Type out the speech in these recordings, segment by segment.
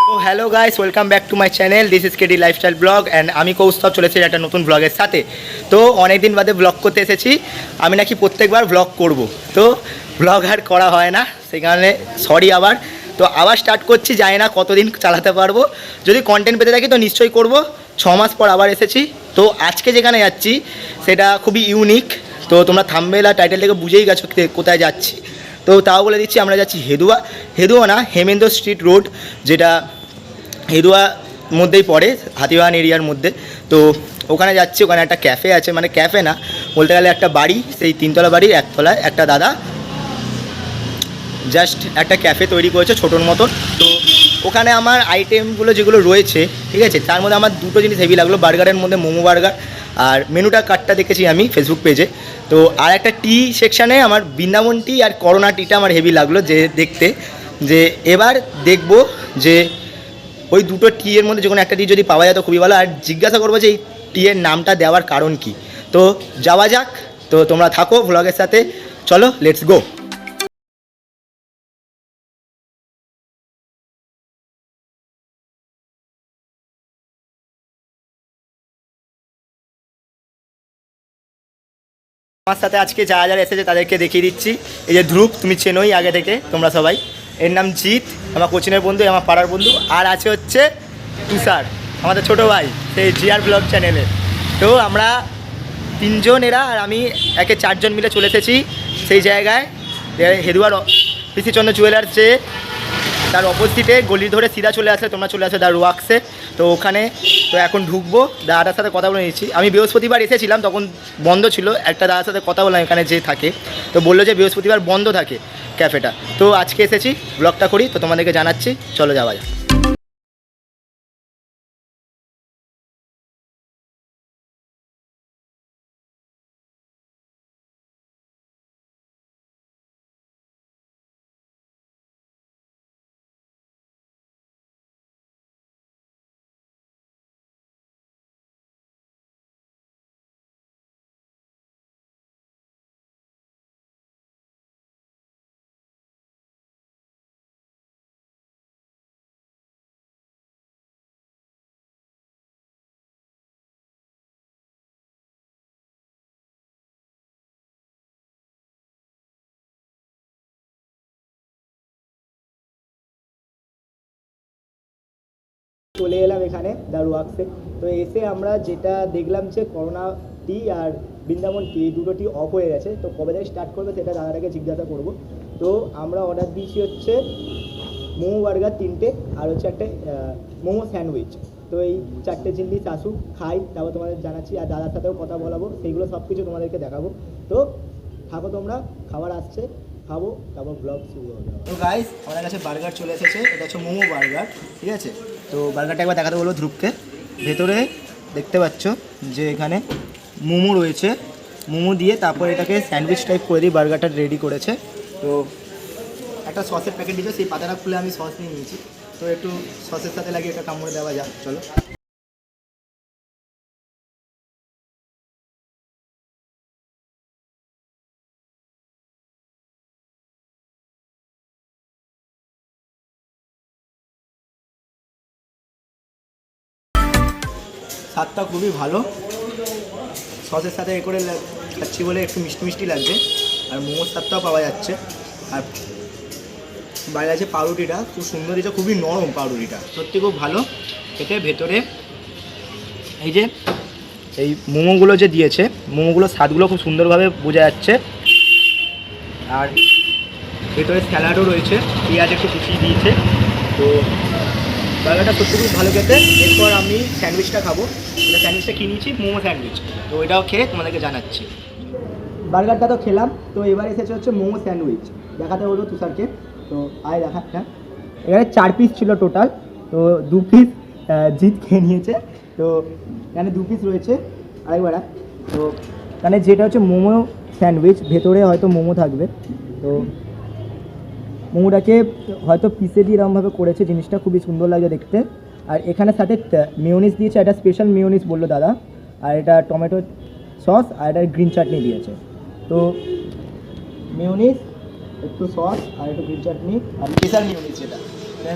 তো hello guys, welcome back to my channel. This is KD lifestyle vlog and আমি কৌস্তব চলেছি একটা নতুন ব্লগের সাথে। তো অনেক দিন বাদে ব্লগ করতে এসেছি। আমি নাকি প্রত্যেকবার ব্লগ করব, তো ব্লগ আর করা হয় না, সেই কারণে সরি আবার। তো আবার স্টার্ট করছি, জানি না কতদিন চালাতে পারবো। যদি কন্টেন্ট পেতে থাকি তো নিশ্চয়ই করব। 6 মাস পর আবার এসেছি। তো আজকে যেখানে যাচ্ছি সেটা খুবই ইউনিক। তো তোমরা থাম্বনেল আর টাইটেল থেকে বুঝেই গেছো কোথায় যাচ্ছি। তো তাও বলে দিচ্ছি, আমরা যাচ্ছি হেদুয়া না, হেমেন্দ্র স্ট্রিট রোড, যেটা হেদুয়া মধ্যেই পড়ে, হাতিবাগান এরিয়ার মধ্যে। তো ওখানে যাচ্ছি, ওখানে একটা ক্যাফে আছে, মানে ক্যাফে না বলতে গেলে একটা বাড়ি, সেই 3তলা বাড়ির 1তলায় একটা দাদা জাস্ট একটা ক্যাফে তৈরি করেছে ছোটোর মতন। তো ওখানে আমার আইটেমগুলো যেগুলো রয়েছে, ঠিক আছে, তার মধ্যে আমার দুটো জিনিস হেভি লাগলো। বার্গারের মধ্যে মোমো বার্গার, আর মেনুটা কার্ডটা দেখেছি আমি ফেসবুক পেজে। তো আর একটা টি সেকশানে আমার বৃন্দাবন টি আর করোনা টিটা আমার হেভি লাগলো যে দেখতে, যে এবার দেখবো যে ওই দুটো টি এর মধ্যে যে কোনো একটা টি যদি পাওয়া যায় তো খুবই ভালো। আর জিজ্ঞাসা করবো যে এই টি এর নামটা দেওয়ার কারণ কি। তো যাওয়া যাক। তো তোমরা থাকো ভ্লগের সাথে, চলো লেটস গো। আমার সাথে আজকে যারা যারা এসেছে তাদেরকে দেখিয়ে দিচ্ছি। এই যে ধ্রুব, তুমি চেনোই আগে থেকে তোমরা সবাই। এর নাম জিৎ, আমার কোচিনের বন্ধু, আমার পাড়ার বন্ধু। আর আছে হচ্ছে তুষার, আমাদের ছোটো ভাই, সেই জিআর ব্লগ চ্যানেলে। তো আমরা 3জন এরা আর আমি, 4জন মিলে চলে এসেছি সেই জায়গায়। হেদুয়ার পিসিচন্দ্র জুয়েলার্সে তার অপোজিটে গলি ধরে সিধা চলে আসে, তোমরা চলে আসে দ্য ওয়ার্কসে। তো ওখানে তো এখন ঢুকবো। দাদার সাথে কথা বলে নিচ্ছি। আমি বৃহস্পতিবার এসেছিলাম, তখন বন্ধ ছিল। একটা দাদার সাথে কথা বললাম এখানে যে থাকে, তো বললো যে বৃহস্পতিবার বন্ধ থাকে ক্যাফেটা। তো আজকে এসেছি, ব্লগটা করি, তো তোমাদেরকে জানাচ্ছি। চলো যাওয়া যাক। চলে এলাম এখানে দ্য ওয়ার্কসে। তো এসে আমরা যেটা দেখলাম যে করোনা টি আর বৃন্দাবন টি, এই দুটো টি অফ হয়ে গেছে। তো কবে থেকে স্টার্ট করবে সেটা দাদাটাকে জিজ্ঞাসা করবো। তো আমরা অর্ডার দিয়েছি হচ্ছে মোমো বার্গার 3টে, আর হচ্ছে একটা মোমো স্যান্ডউইচ। তো এই 4টে জিনিস আসুক, খাই, তারপর তোমাদের জানাচ্ছি। আর দাদার সাথেও কথা বলাবো, সেইগুলো সব কিছু তোমাদেরকে দেখাবো। তো থাকো তোমরা, খাবার আসছে, খাবো, তারপর ব্লগ শুরু হবে। তো গাইস, আমাদের কাছে বার্গার চলে এসেছে। এটা হচ্ছে মোমো বার্গার, ঠিক আছে। তো বার্গারটা একবার দেখাতে বলবো ধ্রুবকে। ভেতরে দেখতে পাচ্ছ যে এখানে মোমো রয়েছে, মোমো দিয়ে তারপর এটাকে স্যান্ডউইচ টাইপ করে দিয়ে বার্গারটা রেডি করেছে। তো একটা সসের প্যাকেট দিয়েছে, সেই পাতাটা খুলে আমি সস নিয়ে নিয়েছি। তো একটু সসের সাথে লাগিয়ে এটা কামড়ে দেওয়া যাক, চলো। স্বাদটা খুবই ভালো, সসের সাথে এ করে খাচ্ছি বলে একটু মিষ্টি মিষ্টি লাগছে। আর মোমোর স্বাদটাও পাওয়া যাচ্ছে। আর বাইরে আছে পাউরুটিটা, খুব সুন্দর দিয়েছে, খুবই নরম পাউরুটিটা, সত্যি খুব ভালো খেতে। ভেতরে এই যে এই মোমোগুলো যে দিয়েছে, মোমোগুলোর স্বাদগুলো খুব সুন্দরভাবে বোঝা যাচ্ছে। আর ভেতরে স্যালাডও রয়েছে, পেঁয়াজ একটু কুচিয়ে দিয়েছে। তো বার্গারটা সত্যি খুব ভালো খেতে। এরপর আমি স্যান্ডউইচটা খাবো। এটা স্যান্ডউইচটা কিনেছি, মোমো স্যান্ডউইচ। তো এটাও খেয়ে তোমাদেরকে জানাচ্ছি। বার্গারটা তো খেলাম, তো এবার এসেছে হচ্ছে মোমো স্যান্ডউইচ। দেখাতে বলবো তুষারকে। তো আয় দেখা, হ্যাঁ, এখানে 4 পিস ছিল টোটাল। তো 2 পিস জিত খেয়ে নিয়েছে। তো এখানে 2 পিস রয়েছে, আরেকবার। তো এখানে যেটা হচ্ছে মোমো স্যান্ডউইচ, ভেতরে হয়তো মোমো থাকবে। তো মোমোটাকে হয়তো পিসে দিয়ে এরকমভাবে করেছে, জিনিসটা খুবই সুন্দর লাগে দেখতে। আর এখানে সাথে মেয়োনিজ দিয়েছে, একটা স্পেশাল মেয়োনিজ বললো দাদা। আর এটা টমেটো সস, আর এটা গ্রিন চাটনি দিয়েছে। তো মেয়োনিজ, একটু সস, আর একটু গ্রিন চাটনি, আর স্পেশাল মেয়োনিজ, যেটা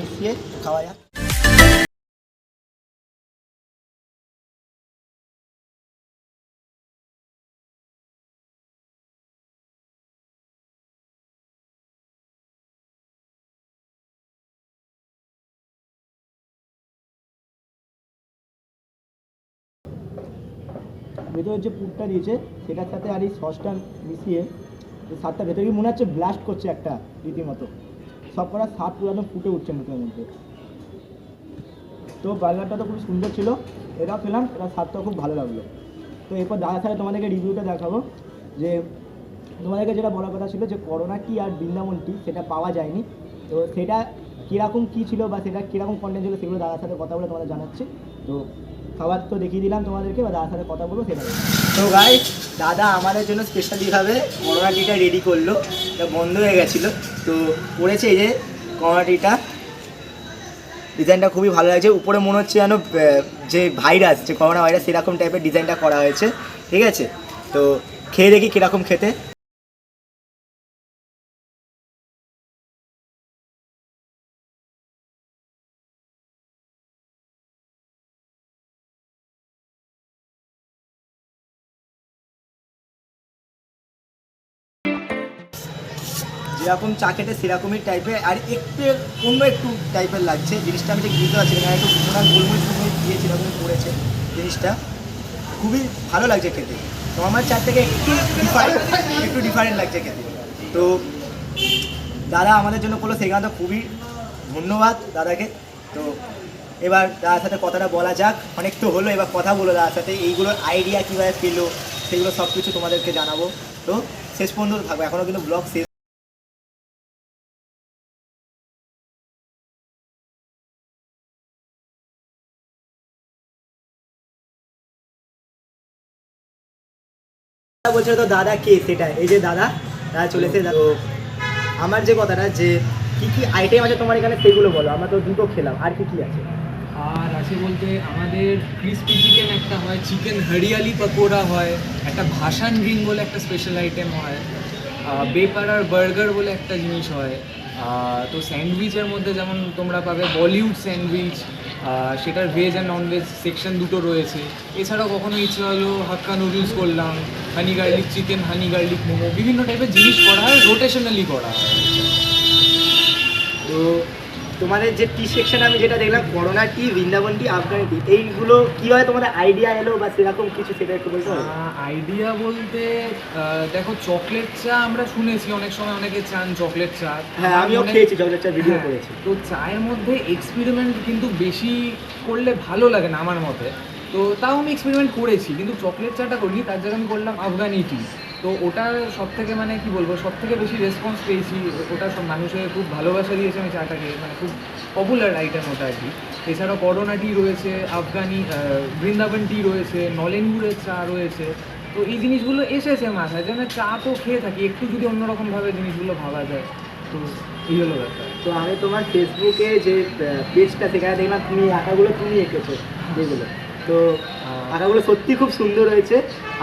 মিশিয়ে খাওয়া যাক। ভেতরের যে পুরটা দিয়েছে সেটার সাথে আর এই সসটা মিশিয়ে স্বাদটা ভেতরে মনে হচ্ছে ব্লাস্ট করছে একটা রীতিমতো, সব করা স্বাদ পুরো একদম ফুটে উঠছে মুখের মধ্যে। তো বার্গারটা তো খুব সুন্দর ছিল, এটাও খেলাম, এটা স্বাদটাও খুব ভালো লাগলো। তো এরপর দাদার সাথে তোমাদেরকে রিভিউটা দেখাবো, যে তোমাদেরকে যেটা বলার কথা ছিল যে করোনা টি আর বৃন্দাবন টি সেটা পাওয়া যায়নি, তো সেটা কীরকম কী ছিল বা সেটা কীরকম কন্টেন্ট ছিল সেগুলো দাদার সাথে কথা বলে তোমাদের জানাচ্ছি। তো খাবার তো দেখিয়ে দিলাম তোমাদেরকে, বা দাদার সাথে কথা বলবো সেটা। তো গাইস, দাদা আমাদের জন্য স্পেশালিভাবে করোনা টিটা রেডি করলো, এটা বন্ধ হয়ে গেছিলো, তো করেছে এই যে করোনা টিটা। ডিজাইনটা খুবই ভালো লাগছে, উপরে মনে হচ্ছে যেন যে ভাইরাস, যে করোনা ভাইরাস সেরকম টাইপের ডিজাইনটা করা হয়েছে। ঠিক আছে, তো খেয়ে দেখি কীরকম খেতে। যেরকম চা খেতে সেরকমই টাইপের, আর একটু অন্য একটু টাইপের লাগছে জিনিসটা। আমি ঠিক বুঝতে পারছি না, একটু ওনার গোলমরিচ টুলমরিচ দিয়ে সেরকম করেছে জিনিসটা, খুবই ভালো লাগছে খেতে। তো আমার চার থেকে একটু ডিফারেন্ট লাগছে খেতে। তো দাদা আমাদের জন্য করলো সেখানে, তো খুবই ধন্যবাদ দাদাকে। তো এবার দাদার সাথে কথাটা বলা যাক, অনেক তো হলো, এবার কথা বলো দাদার সাথে, এইগুলোর আইডিয়া কীভাবে পেলো সেগুলো সব কিছু তোমাদেরকে জানাবো। তো শেষ পর্যন্ত থাকবো, এখনও কিন্তু ব্লগ শেষ। বলছিল তো দাদা কে, সেটা এই যে দাদা চলেছে। তো আমার যে কথাটা, যে কি কি আইটেম আছে তোমার এখানে সেগুলো বলো। আমরা তো দুটো খেলাম, আর কি কি আছে? আর আছে বলতে আমাদের ক্রিস্পি চিকেন একটা হয়, চিকেন হরিয়ালি পকোড়া হয়, একটা ভাসান রিং বলে একটা স্পেশাল আইটেম হয়, বেপারার বার্গার বলে একটা জিনিস হয়। তো স্যান্ডউইচের মধ্যে যেমন তোমরা পাবে বলিউড স্যান্ডউইচ, সেটার ভেজ অ্যান্ড ননভেজ সেকশন দুটো রয়েছে। এছাড়াও কখনো ইচ্ছা হলো হাক্কা নুডলস করলাম, হানি গার্লিক চিকেন, হানি গার্লিক মোমো, বিভিন্ন টাইপের জিনিস করা হয়, রোটেশনালি করা হয়। তো তোমাদের যে টি সেকশন আমি যেটা দেখলাম, করোনা টি, বৃন্দাবন টি, আফগানি টি, এইগুলো কীভাবে তোমাদের আইডিয়া এলো বা সেরকম কিছু, সেটা একটু বলতে হবে। আইডিয়া বলতে দেখো, চকলেট চা আমরা শুনেছি অনেক সময় অনেকে চান চকলেট চা। হ্যাঁ, আমিও খেয়েছি চকলেট চা, ভিডিও করেছি। তো চায়ের মধ্যে এক্সপেরিমেন্ট কিন্তু বেশি করলে ভালো লাগে না আমার মতে। তো তাও আমি এক্সপেরিমেন্ট করেছি, কিন্তু চকলেট চাটা করিনি, তার জায়গায় আমি করলাম আফগানি টি। তো ওটার সব থেকে মানে কি বলবো, সব থেকে বেশি রেসপন্স পেয়েছি, ওটা সব মানুষের খুব ভালোবাসা দিয়েছে আমি চাটাকে, মানে খুব পপুলার আইটেম ওটা আর কি। এছাড়াও করোনা টি রয়েছে, আফগানি বৃন্দাবন টি রয়েছে, নলেন গুড়ের চা রয়েছে। তো এই জিনিসগুলো এসেছে মাথায়, যেন চা তো খেয়ে থাকি, একটু যদি অন্যরকমভাবে জিনিসগুলো ভাবা যায়, তো এই হলো ব্যাপার। তো আমি তোমার ফেসবুকে যে পেজটা, সেখানে দেখলাম তুমি আঁকাগুলো তুমি এঁকেছো যেগুলো, তো আঁকাগুলো সত্যি খুব সুন্দর হয়েছে।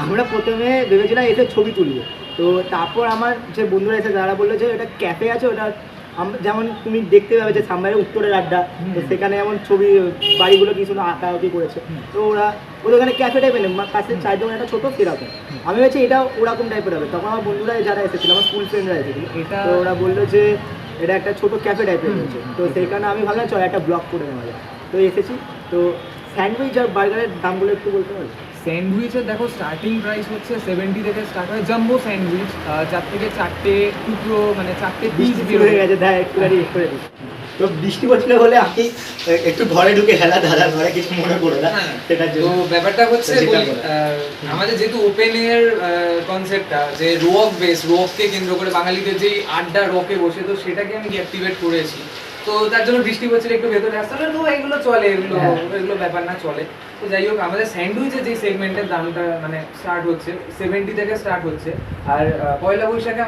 আমরা প্রথমে ভেবেছিলাম এসে ছবি তুলবো, তো তারপর আমার যে বন্ধুরা এসে তারা বললো যে ওটা ক্যাফে আছে, ওটা যেমন তুমি দেখতে পাবে যে সামনে উত্তরের আড্ডা, তো সেখানে যেমন ছবি বাড়িগুলো কি সুন্দর আঁকা আঁকি করেছে। তো ওদের ওখানে ক্যাফে টাইপের নেই, কাছে চারজন একটা ছোটো সেরকম। আমি ভেবেছি এটা ওরকম টাইপের হবে। তখন আমার বন্ধুরা যারা এসেছিল, আমার স্কুল ফ্রেন্ডরা এসেছিল, তো ওরা বললো যে এটা একটা ছোটো ক্যাফে টাইপের হয়েছে। তো সেই কারণে আমি ভাবলাম চল একটা ব্লগ করে নেওয়া যায়, তো এসেছি। তো স্যান্ডউইচ আর বার্গারের দামগুলো একটু বলতে পারবে? স্যান্ডউইচের দেখো স্টার্টিং প্রাইস হচ্ছে 70 থেকে স্টার্ট হয়, জাম্বো স্যান্ডউইচ, 4 থেকে 4টে টুকরো, মানে 4টে পিস বের হয়ে গেছে। দেখ একটুখানি করে দিই। তো বৃষ্টি পড়ছিল বলে আমি একটু ঘরে ঢুকে হেলা, দাদা ঘরে কিছু মনে করো না সেটার জন্য। তো ব্যাপারটা হচ্ছে আমাদের যেহেতু ওপেন এয়ার কনসেপ্টটা, যে রক বেস, রককে কেন্দ্র করে বাঙালিদের যে আড্ডা রকে বসে, তো সেটাকে আমি অ্যাক্টিভেট করেছি। তো তার জন্য বৃষ্টি পড়ছিল, একটু ভেতরে আসতে হলে, তো এগুলো চলে, এগুলো ব্যাপার না, চলে। তো যাই হোক, আমাদের স্যান্ডউইচের যে সেগমেন্টের দামটা মানে স্টার্ট হচ্ছে 70 থেকে স্টার্ট হচ্ছে। আর পয়লা বৈশাখে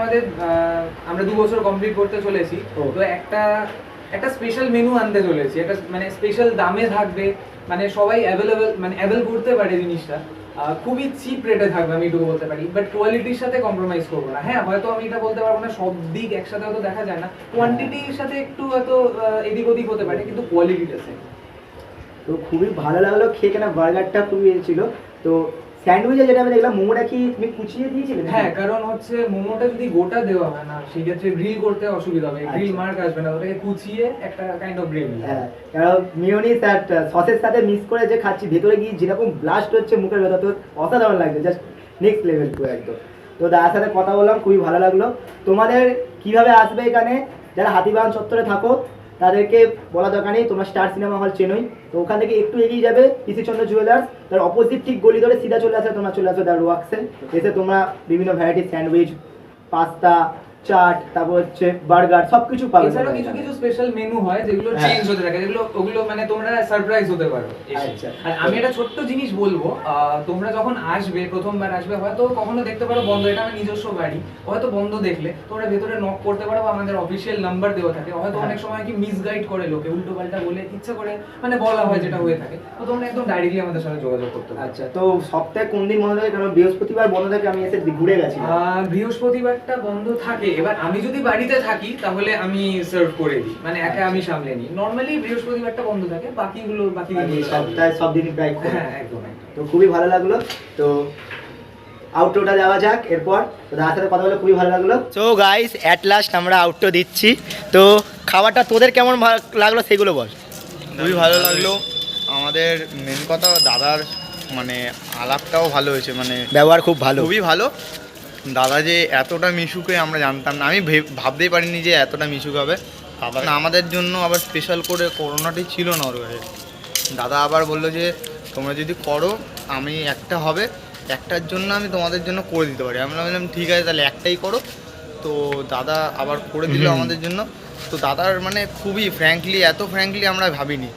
আমরা 2 বছর কমপ্লিট করতে চলেছি। তো একটা স্পেশাল মেনু আনতে চলেছি, একটা মানে স্পেশাল দামে থাকবে, মানে সবাই অ্যাভেল করতে পারে জিনিসটা, খুবই চিপ রেটে থাকবে, আমি এটুকু বলতে পারি। বাট কোয়ালিটির সাথে কম্প্রোমাইজ করবো না। হ্যাঁ, হয়তো আমি এটা বলতে পারবো না, সব দিক একসাথে হয়তো দেখা যায় না, কোয়ান্টিটির সাথে একটু হয়তো এদিক ওদিক হতে পারে, কিন্তু কোয়ালিটিটা সেম। তো খুবই ভালো লাগলো খেয়ে, কেন বার্গারটা খুবই ছিল। তো স্যান্ডউইচে যেটা আমি দেখলাম মোমোটা কি তুমি কুচিয়ে দিয়েছিলে? হ্যাঁ, কারণ হচ্ছে মোমোটা যদি গোটা দেওয়া হয় না সেক্ষেত্রে গ্রিল করতে অসুবিধা হবে, গ্রিল মার্ক আসবে না, ওটাকে কুচিয়ে একটা কাইন্ড অফ গ্রেভি। হ্যাঁ, কারণ মিওনিস আর সসের সাথে মিক্স করে যে খাচ্ছি, ভেতরে গিয়ে যেরকম ব্লাস্ট হচ্ছে মুখের ভেতর, তো অসাধারণ লাগছে, জাস্ট নেক্সট লেভেল পুরো একদম। তো দাদার সাথে কথা বললাম, খুবই ভালো লাগলো। তোমাদের কিভাবে আসবে এখানে, যারা হাতিবাগান চত্বরে থাকো তাদেরকে বলা দরকার নেই, তোমরা স্টার সিনেমা হল চেনোই, তো ওখান থেকে একটু এগিয়ে যাবে পিসিচন্দ্র জুয়েলার্স, তার অপোজিট ঠিক গলি ধরে সিধা চলে আসে, তোমরা চলে আসো দ্য রোয়াক্সে, এসে তোমরা বিভিন্ন ভ্যারাইটি স্যান্ডউইচ, পাস্তা, চাট, তারপর হচ্ছে বার্গার, সবকিছু পাবে। এছাড়াও কিছু কিছু স্পেশাল মেনু হয় যেগুলো চেঞ্জ হতে থাকে, যেগুলো ওগুলো মানে তোমরা সারপ্রাইজ হতে পারো। আচ্ছা। আর আমি একটা ছোট্ট জিনিস বলবো, তোমরা যখন আসবে, প্রথমবার আসবে, হয়তো কখনো দেখতে পারো বন্ধ, এটা আমার নিজস্ব গাড়ি, হয়তো বন্ধ দেখলে তোমরা ভেতরে নক করতে পারো, বা আমাদের অফিসিয়াল নাম্বার দেওয়া থাকে, হয়তো অনেক সময় কি মিসগাইড করে লোকে, উল্টো পাল্টা বলে ইচ্ছা করে মানে বলা হয়, যেটা হয়ে থাকে, তো তোমরা একদম ডাইরেক্টলি আমাদের সাথে যোগাযোগ করতে পারো। আচ্ছা, তো সপ্তাহে কোন দিন বন্ধ থাকে? কারণ বৃহস্পতিবার বন্ধ থাকে, আমি এসে ঘুরে গেছি। বৃহস্পতিবারটা বন্ধ থাকে, এবার আমি যদি বাড়িতে থাকি তাহলে আমি সার্ভ করে দিই, মানে একা আমি সামলে নিই। নরমালি বৃহস্পতিবারটা বন্ধ থাকে, বাকি সপ্তাহে সব দিনই প্রায়। হ্যাঁ, একদম। তো খুবই ভালো লাগলো। তো আউটরোটা দেওয়া যাক এরপর। তো দাদার সাথে কথা বলে খুবই ভালো লাগলো। সো গাইস, অ্যাট লাস্ট আমরা আউটরো দিচ্ছি। তো খাবারটা তোদের কেমন লাগলো সেগুলো বল। খুবই ভালো লাগলো। আমাদের মেন কথা দাদার মানে আলাপটাও ভালো হয়েছে, মানে ব্যবহার খুব ভালো, খুবই ভালো। দাদা যে এতটা মিশুকে আমরা জানতাম না, আমি ভাবতেই পারিনি যে এতটা মিশুক হবে। আবার আমাদের জন্য আবার স্পেশাল করে করোনাটি ছিল না ওর ঘরে। দাদা আবার বললো যে তোমরা যদি করো, আমি একটা হবে, একটার জন্য আমি তোমাদের জন্য করে দিতে পারি। আমরা বললাম ঠিক আছে তাহলে একটাই করো। তো দাদা আবার করে দিল আমাদের জন্য। তো দাদার মানে খুবই ফ্র্যাঙ্কলি, এত ফ্র্যাঙ্কলি আমরা ভাবিনি।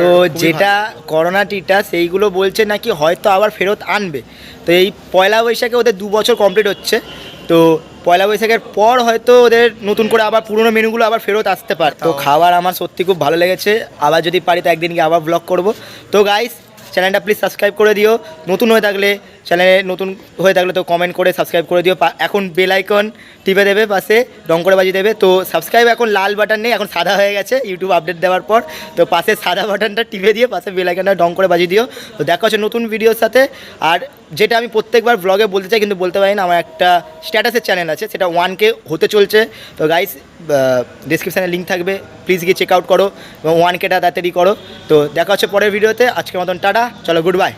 তো যেটা করোনা টিটা সেইগুলো বলছে নাকি হয়তো আবার ফেরত আনবে। তো এই পয়লা বৈশাখে ওদের 2 বছর কমপ্লিট হচ্ছে, তো পয়লা বৈশাখের পর হয়তো ওদের নতুন করে আবার পুরনো মেনুগুলো আবার ফেরত আসতে পারে। তো খাবার আমার সত্যি খুব ভালো লেগেছে, আবার যদি পারি তো একদিন গিয়ে আবার ব্লগ করব। তো গাইস, চ্যানেলটা প্লিজ সাবস্ক্রাইব করে দিও, নতুন হয়ে থাকলে চ্যানেলে নতুন হয়ে থাকলে তো কমেন্ট করে সাবস্ক্রাইব করে দিও। এখন বেল আইকন টিপে দেবে, পাশে রং করে বাজিয়ে দেবে। তো সাবস্ক্রাইব এখন লাল বাটন নেই, এখন সাদা হয়ে গেছে ইউটিউব আপডেট দেওয়ার পর। তো পাশে সাদা বাটনটা টিপে দিয়ে পাশে বেল আইকনটা রং করে বাজিয়ে দিও। তো দেখা হচ্ছে নতুন ভিডিওর সাথে। আর যেটা আমি প্রত্যেকবার ব্লগে বলতে চাই কিন্তু বলতে পারি না, আমার একটা স্ট্যাটাসের চ্যানেল আছে, সেটা 1K হতে চলছে। তো গাইস, ডিসক্রিপশানে লিঙ্ক থাকবে, প্লিজ গিয়ে চেক আউট করো এবং 1Kটা তাড়াতাড়ি করো। তো দেখা হচ্ছে পরের ভিডিওতে। আজকের মতন টাটা, চলো গুড বাই।